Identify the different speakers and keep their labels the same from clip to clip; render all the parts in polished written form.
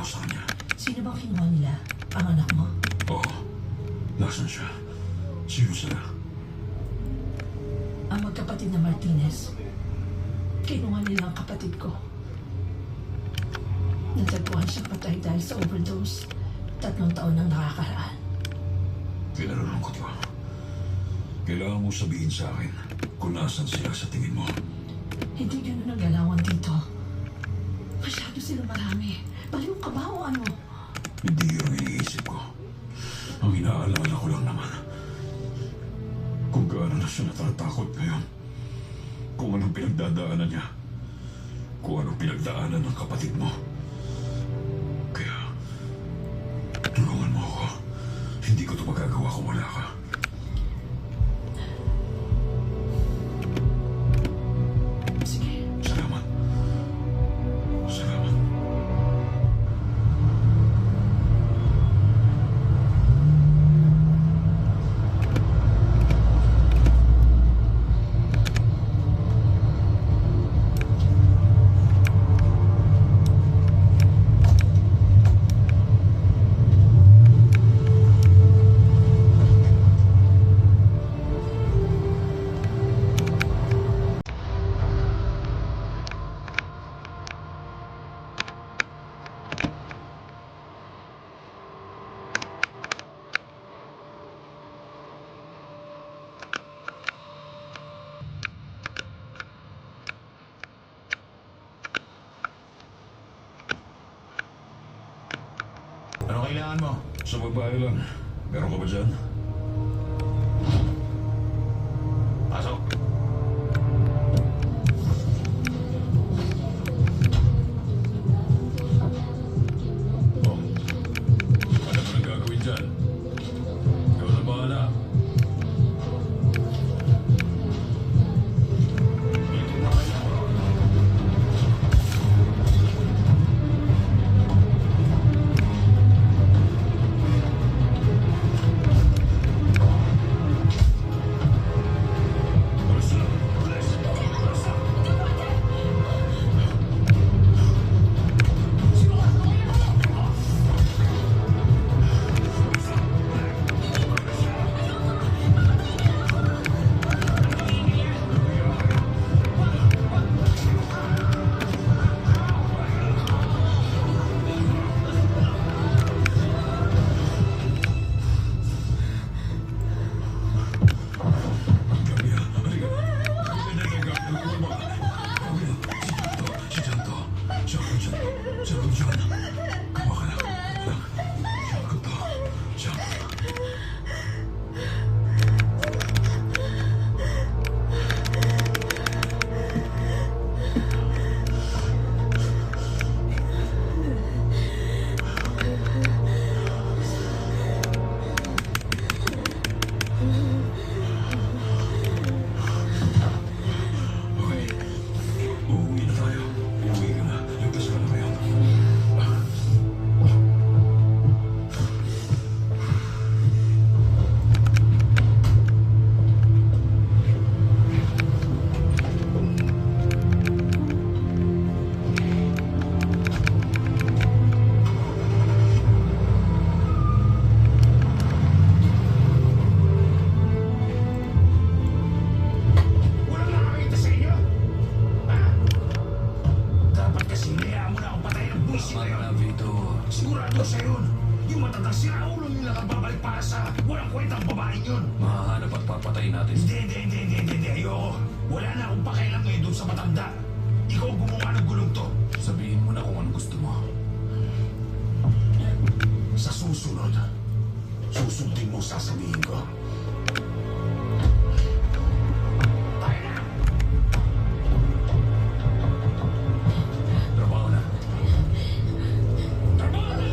Speaker 1: mo sa kanya.
Speaker 2: Sino bang kinuha nila? Ang anak mo?
Speaker 1: Oo. Nasaan siya? Sino sila?
Speaker 2: Ang magkapatid na Martinez. Kinuha nila ang kapatid ko. Natagpuan siya patay dahil sa overdose. 3 taon nang nakakaraan.
Speaker 1: Kinalulungkot ko. Kailangan mo sabihin sa akin kung nasan sila sa tingin mo.
Speaker 2: Hindi ganun ang galawan dito. Masyado silang marami. Baliw ka ba o ano?
Speaker 1: Hindi yun ang iniisip ko. Ang inaalala ko lang naman kung gaano na siya natatakot ngayon. Kung anong pinagdadaanan niya. Kung anong pinagdaanan ng kapatid mo. Kaya, tulungan mo ako. Hindi ko ito magagawa kung wala ka.
Speaker 2: Sige.
Speaker 1: Salamat. Salamat.
Speaker 3: Ano kailangan mo?
Speaker 1: Sa babae lang. Meron ka ba dyan?
Speaker 3: Pasok.
Speaker 1: Oh. Ano ba nang gagawin dyan? Ikaw na bahala. Uuwi na tayo. Uuwi ka na. Ligtas ka na ngayon.
Speaker 3: Walang nakakita sa inyo? Ha? Dapat kasi hayaan mo na akong patayin ng buwisit na yun. Sigurado sa yun. Yung matatang siraulo nila ang babalik para sa walang kwentang babaeng yun.
Speaker 1: Mahahanap at papatayin natin.
Speaker 3: Hindi. Ayoko. Wala na akong pakialam ngayon doon sa matanda. Ikaw ang gumawa ng gulong to.
Speaker 1: Sabihin mo na kung anong gusto mo.
Speaker 3: Sa susunod, susundin mo sasabihin ko. Tayo na!
Speaker 1: Trabaho na.
Speaker 3: Trabaho na!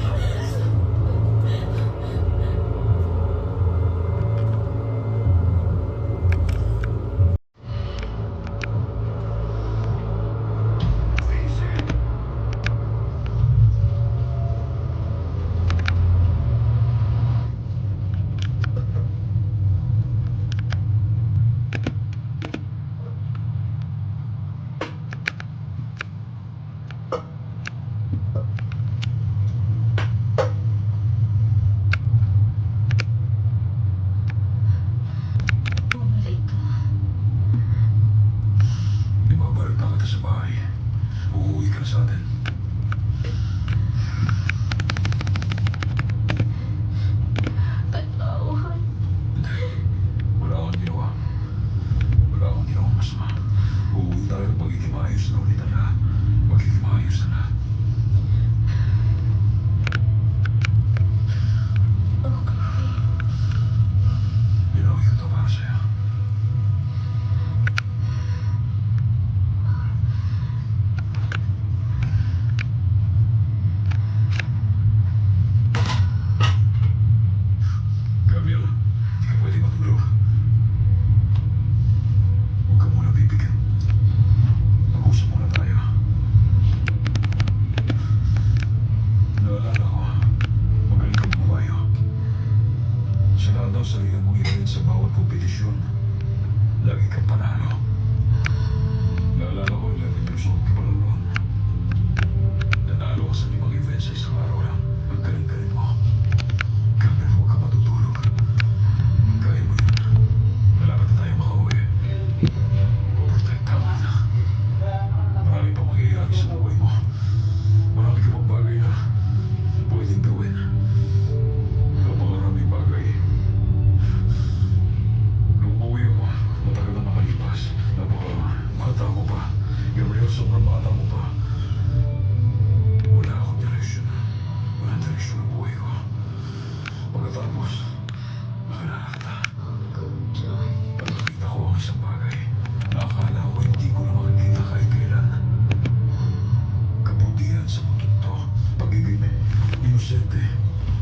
Speaker 1: Vicente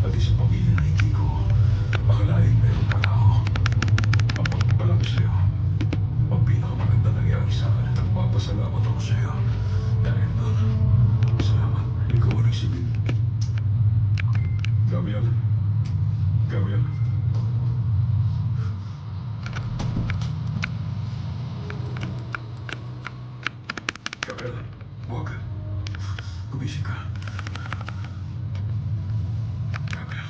Speaker 1: at isang pamilya na hindi ko akalain meron pala ako. Ang pagpapalaki sa'yo, ang pinakamaganda nangyari sa akin at nagpapasalamat ako sa'yo. Dahil doon, salamat. Ikaw ang nagsibing. Gabriel? Gabriel? Gabriel, huwag. Gumising ka. Gabriel.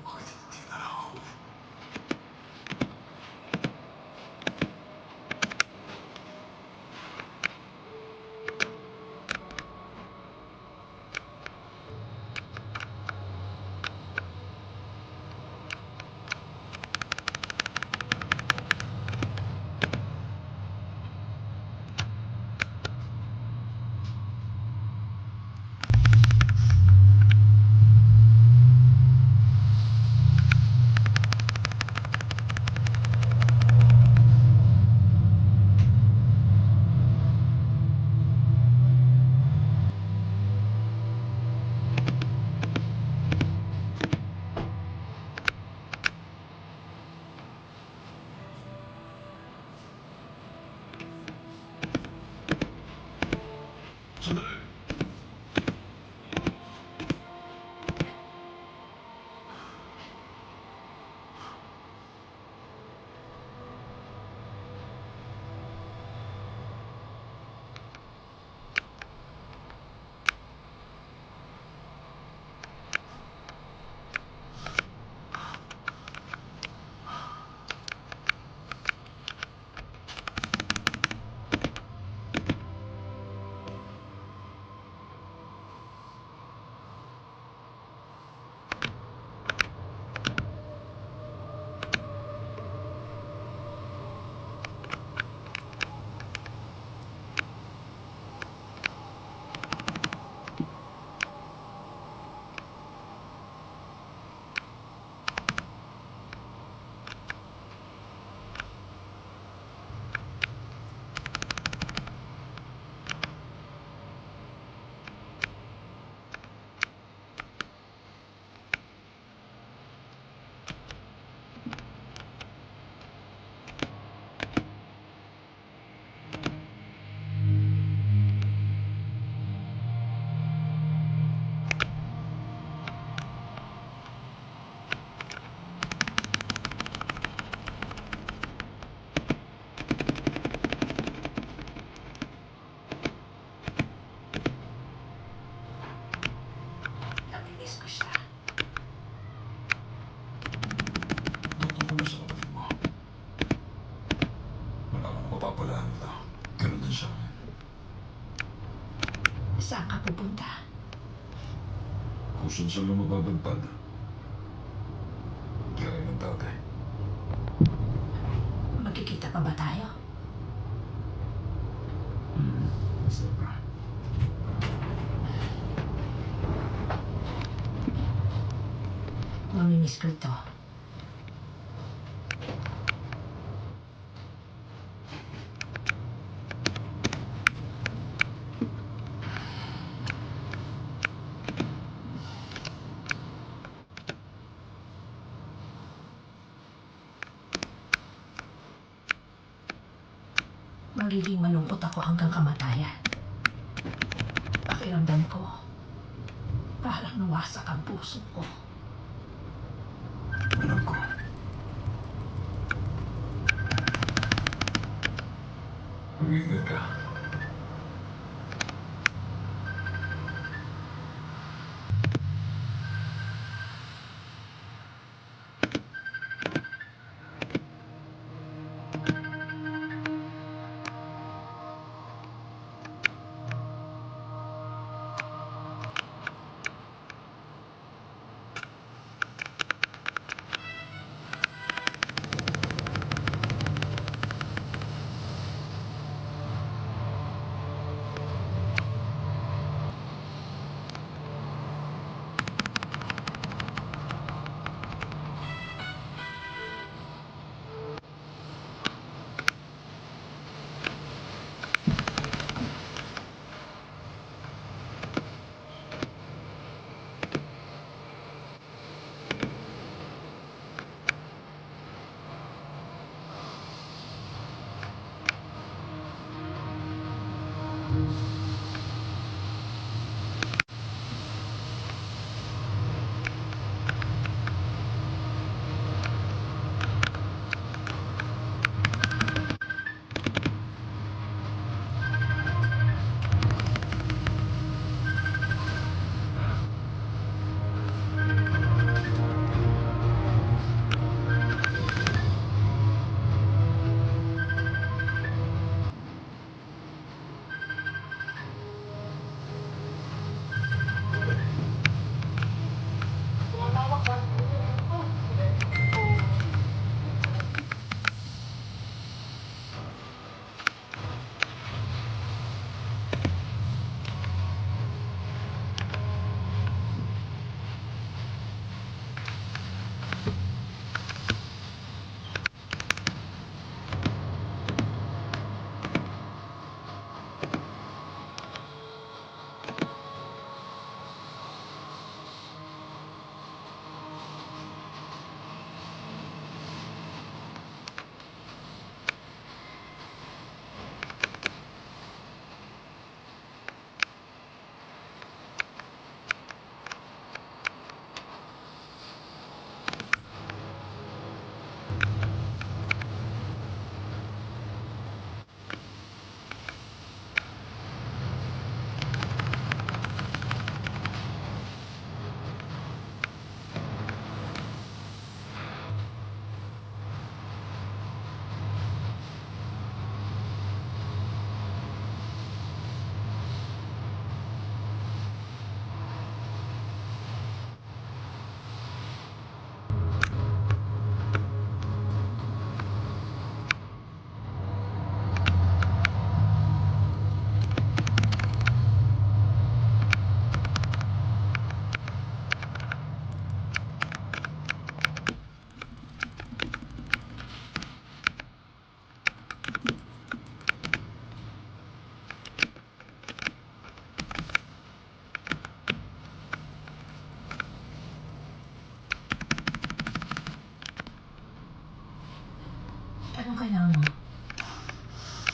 Speaker 1: Bakit hindi na lang ako? Sandali.
Speaker 2: Namimiss ko siya.
Speaker 1: Totoo ko na sa kapatid mo. Wala akong mapapalaan ito. Ganun din sa akin.
Speaker 2: Saan ka pupunta?
Speaker 1: Kung saan lang mababagpad. Gaya ng dati.
Speaker 2: Magkikita pa ba tayo?
Speaker 1: Sobra.
Speaker 2: Mamimiss ko ito. Magiging malungkot ako hanggang kamatayan. Pakiramdam ko, parang nawasak ang puso ko.
Speaker 1: Alam ko. Mag-ingat ka.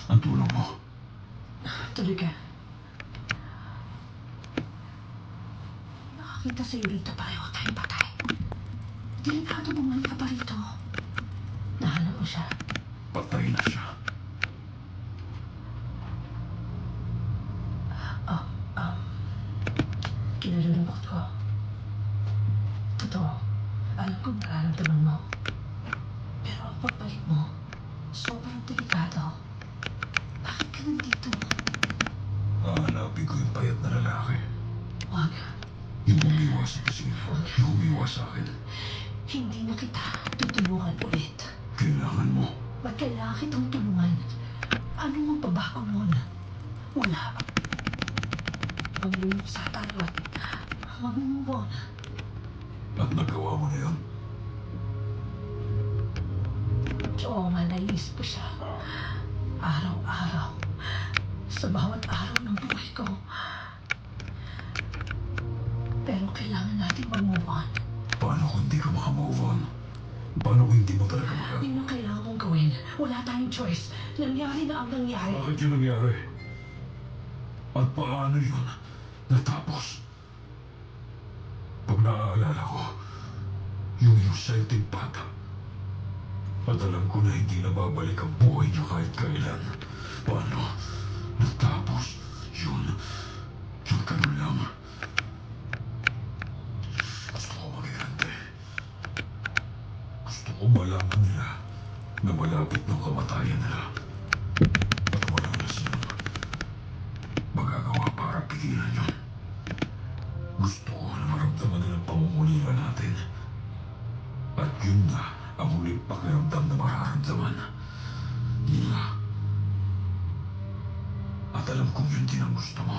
Speaker 1: ang tulong mo.
Speaker 2: Tuloy ka. Nakakita sa'yo rito pareho tayong patay. Delikado bumalik ka pa rito. Nahanap mo siya.
Speaker 1: Patay na siya.
Speaker 2: Oh, kinalulungkot ko. Totoo. Alam kong nararamdaman mo. Pero ang pagbalik mo, sobrang delikado. Bakit ka nandito?
Speaker 1: Hahanapin ko yung payat na lalaki.
Speaker 2: Huwag.
Speaker 1: Yung umiwas sa kusina. Yung umiwas sa akin.
Speaker 2: Hindi na kita tutulungan ulit.
Speaker 1: Kailangan mo.
Speaker 2: Ba't kailangan kitang tulungan? Anong magbabago nun? Wala. Maglulong sa tayo at mag-move on.
Speaker 1: At nagawa mo na yun.
Speaker 2: Oo nga, naiisip ko siya. Araw-araw. Sa bawat araw ng buhay ko. Pero kailangan natin mag-move on.
Speaker 1: Paano kung hindi ka makamove on? Paano kung hindi mo talaga
Speaker 2: Yun ang kailangan kong gawin. Wala tayong choice. Nangyari na ang nangyari.
Speaker 1: Bakit yun nangyari? At paano yun natapos? Pag naaalala ko, yung inosenteng bata. At alam ko na hindi na babalik ang buhay niya kahit kailan. Paano natapos yun? Yung ganun lang. Gusto ko magigante. Gusto ko malaman nila na malapit ng kamatayan nila. At wala na silang magagawa para pigilan yun. Gusto ko na maramdaman nilang pangungulila natin. At yun na ang huling pakiramdam na mararamdaman nila. At alam kong yun din ang gusto mo.